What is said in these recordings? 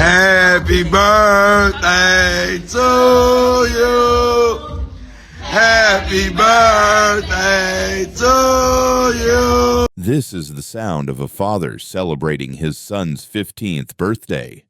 Happy birthday to you. Happy birthday to you. This is the sound of a father celebrating his son's 15th birthday.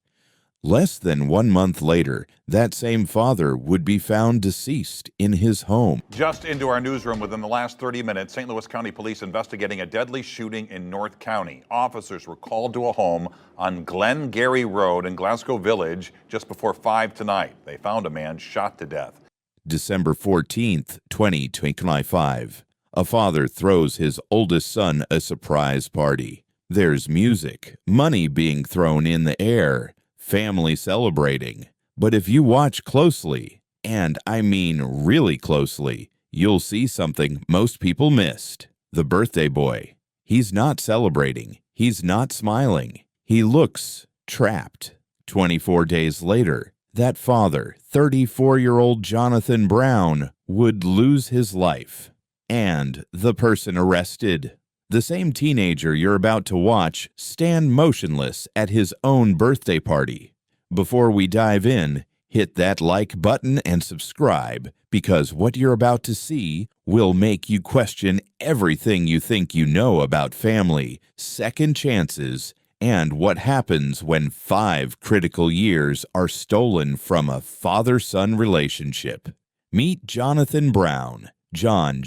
Less than 1 month later, that same father would be found deceased in his home. Just into our newsroom within the last 30 minutes, St. Louis County Police investigating a deadly shooting in North County. Officers were called to a home on Glengarry Road in Glasgow Village just before 5 tonight. They found a man shot to death. December 14th, 2025. A father throws his oldest son a surprise party. There's music, money being thrown in the air, family celebrating. But if you watch closely, and I mean really closely, you'll see something most people missed. The birthday boy. He's not celebrating. He's not smiling. He looks trapped. 24 days later, that father, 34-year-old Jonathan Brown, would lose his life. And the person arrested. The same teenager you're about to watch stand motionless at his own birthday party. Before we dive in, hit that like button and subscribe, because what you're about to see will make you question everything you think you know about family, second chances, and what happens when 5 critical years are stolen from a father-son relationship. Meet Jonathan Brown, John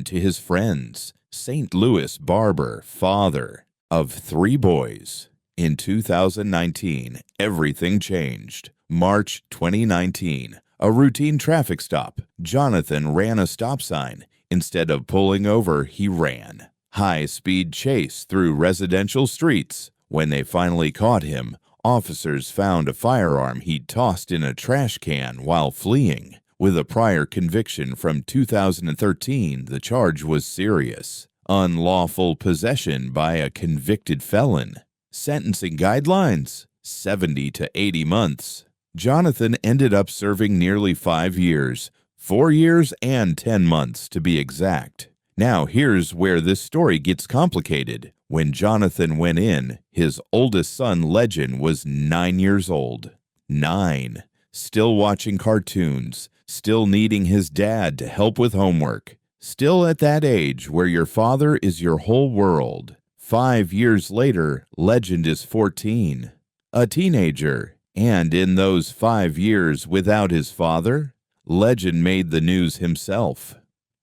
to his friends, St. Louis barber, father of 3 boys. In 2019, everything changed. March 2019, a routine traffic stop. Jonathan ran a stop sign. Instead of pulling over, he ran. High-speed chase through residential streets. When they finally caught him, officers found a firearm he'd tossed in a trash can while fleeing. With a prior conviction from 2013, the charge was serious. Unlawful possession by a convicted felon. Sentencing guidelines, 70 to 80 months. Jonathan ended up serving nearly 5 years, 4 years and 10 months to be exact. Now here's where this story gets complicated. When Jonathan went in, his oldest son, Legend, was 9 years old. 9. Still watching cartoons. Still needing his dad to help with homework. Still at that age where your father is your whole world. 5 years later, Legend is 14. A teenager. And in those 5 years without his father, Legend made the news himself.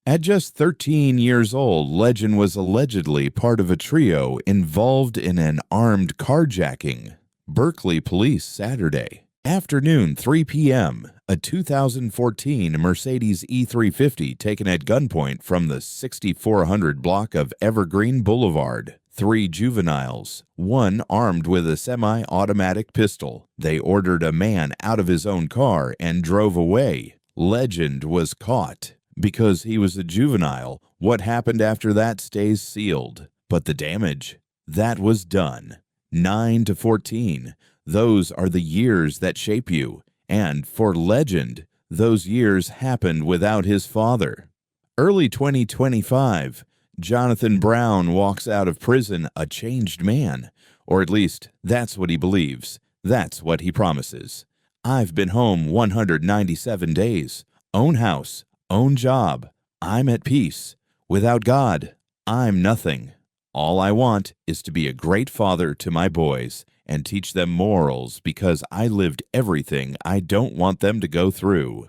At just 13 years old, Legend was allegedly part of a trio involved in an armed carjacking. Berkeley police Saturday. Afternoon, 3 p.m., a 2014 Mercedes E350 taken at gunpoint from the 6400 block of Evergreen Boulevard. 3 juveniles, 1 armed with a semi-automatic pistol. They ordered a man out of his own car and drove away. Legend was caught. Because he was a juvenile, what happened after that stays sealed. But the damage, that was done. 9 to 14. Those are the years that shape you, and for Legend, those years happened without his father. Early 2025, Jonathan Brown walks out of prison a changed man, or at least that's what he believes. That's what he promises. I've been home 197 days, own house, own job. I'm at peace. Without God, I'm nothing. All I want is to be a great father to my boys and teach them morals because I lived everything I don't want them to go through.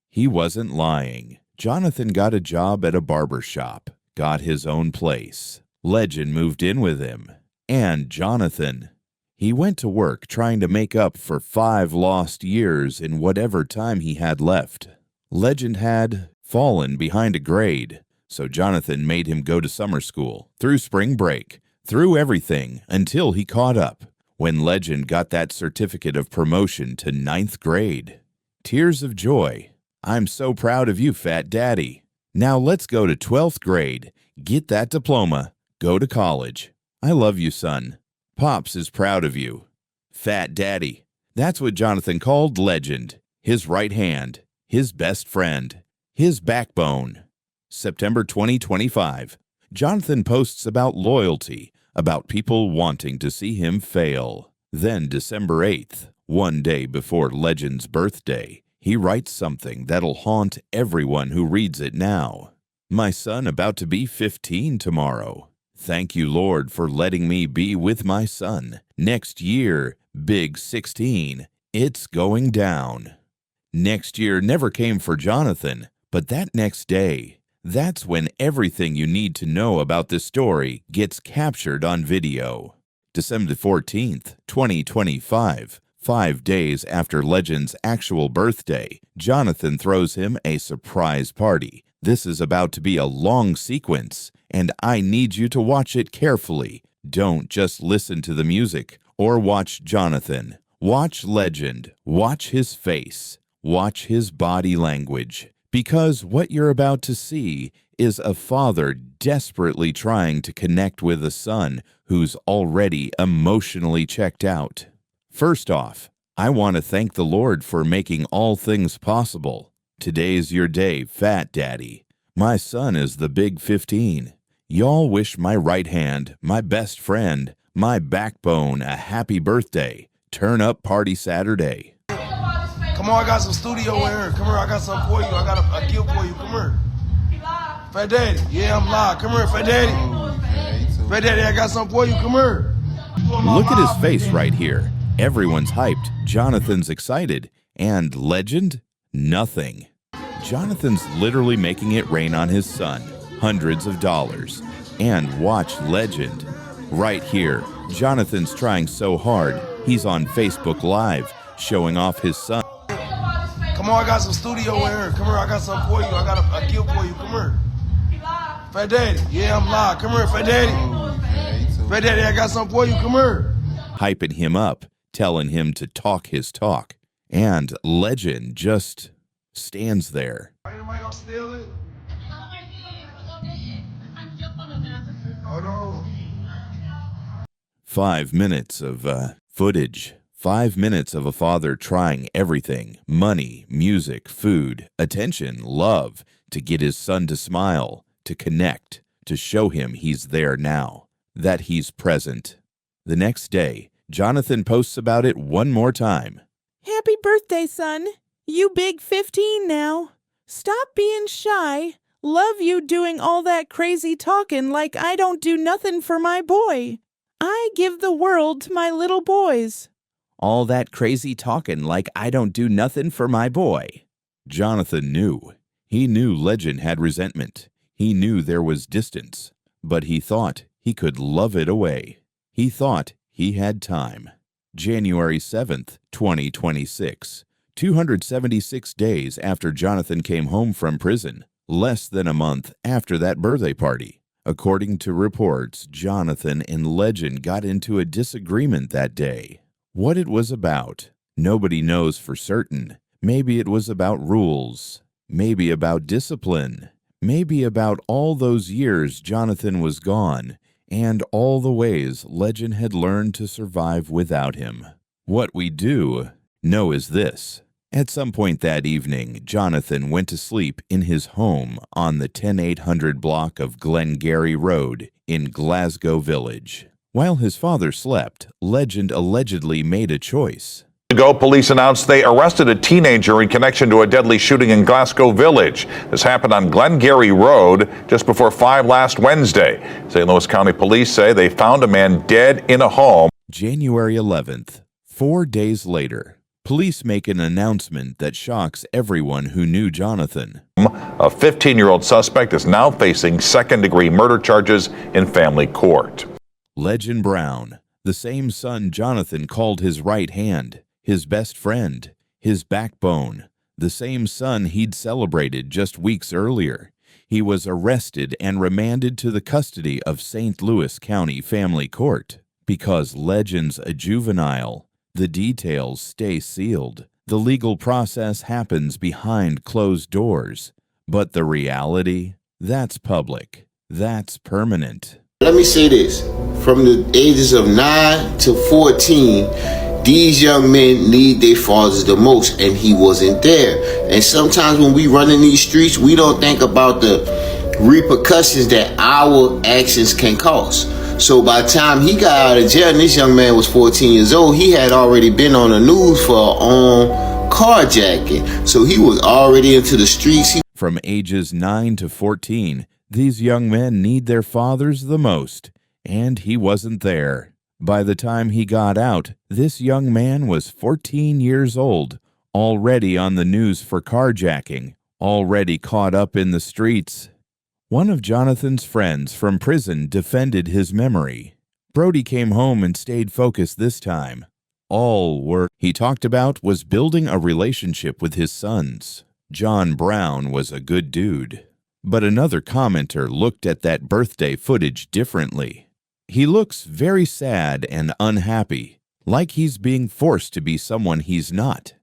He wasn't lying. Jonathan got a job at a barber shop, got his own place. Legend moved in with him. And Jonathan. He went to work trying to make up for 5 lost years in whatever time he had left. Legend had fallen behind a grade, so Jonathan made him go to summer school, through spring break, through everything until he caught up. When Legend got that certificate of promotion to 9th grade. Tears of joy. I'm so proud of you, Fat Daddy. Now let's go to 12th grade, get that diploma, go to college. I love you, son. Pops is proud of you. Fat Daddy. That's what Jonathan called Legend, his right hand, his best friend, his backbone. September 2025. Jonathan posts about loyalty, about people wanting to see him fail. Then December 8th, One day before Legend's birthday, he writes something that'll haunt everyone who reads it now. My son about to be 15 tomorrow. Thank you, Lord, for letting me be with my son. Next year, big 16, it's going down. Next year never came for Jonathan, but that next day, that's when everything you need to know about this story gets captured on video. December 14th, 2025, 5 days after Legend's actual birthday, Jonathan throws him a surprise party. This is about to be a long sequence, and I need you to watch it carefully. Don't just listen to the music or watch Jonathan. Watch Legend. Watch his face. Watch his body language. Because what you're about to see is a father desperately trying to connect with a son who's already emotionally checked out. First off, I want to thank the Lord for making all things possible. Today's your day, Fat Daddy. My son is the big 15. Y'all wish my right hand, my best friend, my backbone a happy birthday. Turn up party Saturday. Come on, I got some studio in here. Come here, I got something for you. I got a gift for you. Come here. Fat Daddy. Yeah, I'm live. Come here, Fat Daddy. Fat Daddy, I got something for you. Come here. Look at his face right here. Everyone's hyped. Jonathan's excited. And Legend? Nothing. Jonathan's literally making it rain on his son. Hundreds of dollars. And watch Legend. Right here, Jonathan's trying so hard, he's on Facebook Live, showing off his son. Come on, I got some studio in here. Come here, I got something for you. I got a gift for you. Come here. Fat Daddy. Yeah, I'm live. Come here, Fat Daddy. Fat Daddy, I got something for you. Come here. Hyping him up, telling him to talk his talk. And Legend just stands there. Anybody gonna steal it? Hold on. 5 minutes of footage. 5 minutes of a father trying everything, money, music, food, attention, love, to get his son to smile, to connect, to show him he's there now, that he's present. The next day, Jonathan posts about it one more time. Happy birthday, son. You big 15 now. Stop being shy. Love you doing all that crazy talking like I don't do nothing for my boy. I give the world to my little boys. All that crazy talking like I don't do nothing for my boy. Jonathan knew. He knew Legend had resentment. He knew there was distance. But he thought he could love it away. He thought he had time. January 7th, 2026. 276 days after Jonathan came home from prison. Less than a month after that birthday party. According to reports, Jonathan and Legend got into a disagreement that day. What it was about, nobody knows for certain. Maybe it was about rules. Maybe about discipline. Maybe about all those years Jonathan was gone, and all the ways Legend had learned to survive without him. What we do know is this. At some point that evening, Jonathan went to sleep in his home on the 10800 block of Glengarry Road in Glasgow Village. While his father slept, Legend allegedly made a choice. Ago, police announced they arrested a teenager in connection to a deadly shooting in Glasgow Village. This happened on Glengarry Road just before 5 last Wednesday. St. Louis County Police say they found a man dead in a home. January 11th, 4 days later. Police make an announcement that shocks everyone who knew Jonathan. A 15-year-old suspect is now facing second-degree murder charges in family court. Legend Brown, the same son Jonathan called his right hand, his best friend, his backbone, the same son he'd celebrated just weeks earlier. He was arrested and remanded to the custody of St. Louis County Family Court. Because Legend's a juvenile, the details stay sealed. The legal process happens behind closed doors. But the reality, that's public. That's permanent. Let me say this. From the ages of 9 to 14, these young men need their fathers the most, and he wasn't there. And sometimes when we run in these streets, we don't think about the repercussions that our actions can cause. So by the time he got out of jail, and this young man was 14 years old, he had already been on the news for carjacking. So he was already into the streets. From ages 9 to 14, these young men need their fathers the most, and he wasn't there. By the time he got out, this young man was 14 years old, already on the news for carjacking, already caught up in the streets. One of Jonathan's friends from prison defended his memory. Brody came home and stayed focused this time. All work he talked about was building a relationship with his sons. John Brown was a good dude. But another commenter looked at that birthday footage differently. He looks very sad and unhappy, like he's being forced to be someone he's not.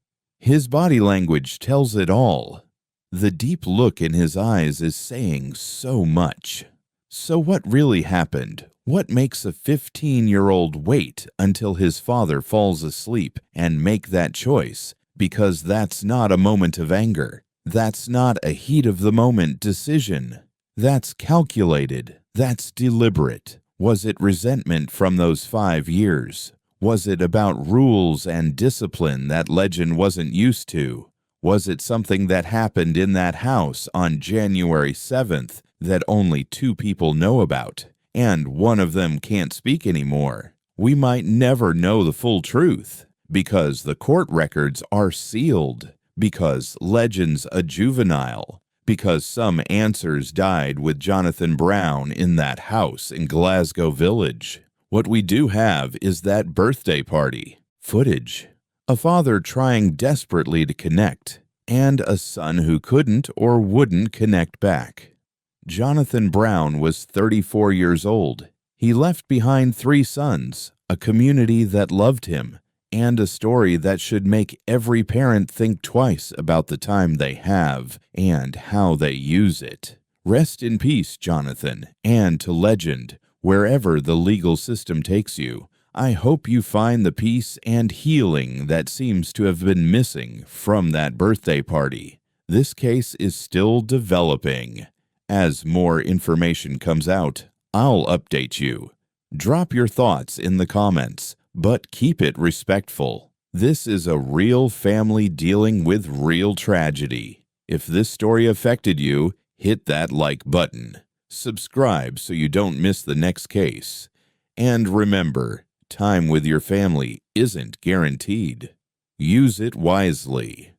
His body language tells it all. The deep look in his eyes is saying so much. So what really happened? What makes a 15-year-old wait until his father falls asleep and make that choice? Because that's not a moment of anger. That's not a heat-of-the-moment decision. That's calculated. That's deliberate. Was it resentment from those 5 years? Was it about rules and discipline that Legend wasn't used to? Was it something that happened in that house on January 7th that only 2 people know about, and one of them can't speak anymore? We might never know the full truth, because the court records are sealed, because Legend's a juvenile, because some answers died with Jonathan Brown in that house in Glasgow Village. What we do have is that birthday party footage. A father trying desperately to connect, and a son who couldn't or wouldn't connect back. Jonathan Brown was 34 years old. He left behind 3 sons, a community that loved him, and a story that should make every parent think twice about the time they have and how they use it. Rest in peace, Jonathan, and to Legend, wherever the legal system takes you. I hope you find the peace and healing that seems to have been missing from that birthday party. This case is still developing. As more information comes out, I'll update you. Drop your thoughts in the comments, but keep it respectful. This is a real family dealing with real tragedy. If this story affected you, hit that like button. Subscribe so you don't miss the next case. And remember, time with your family isn't guaranteed. Use it wisely.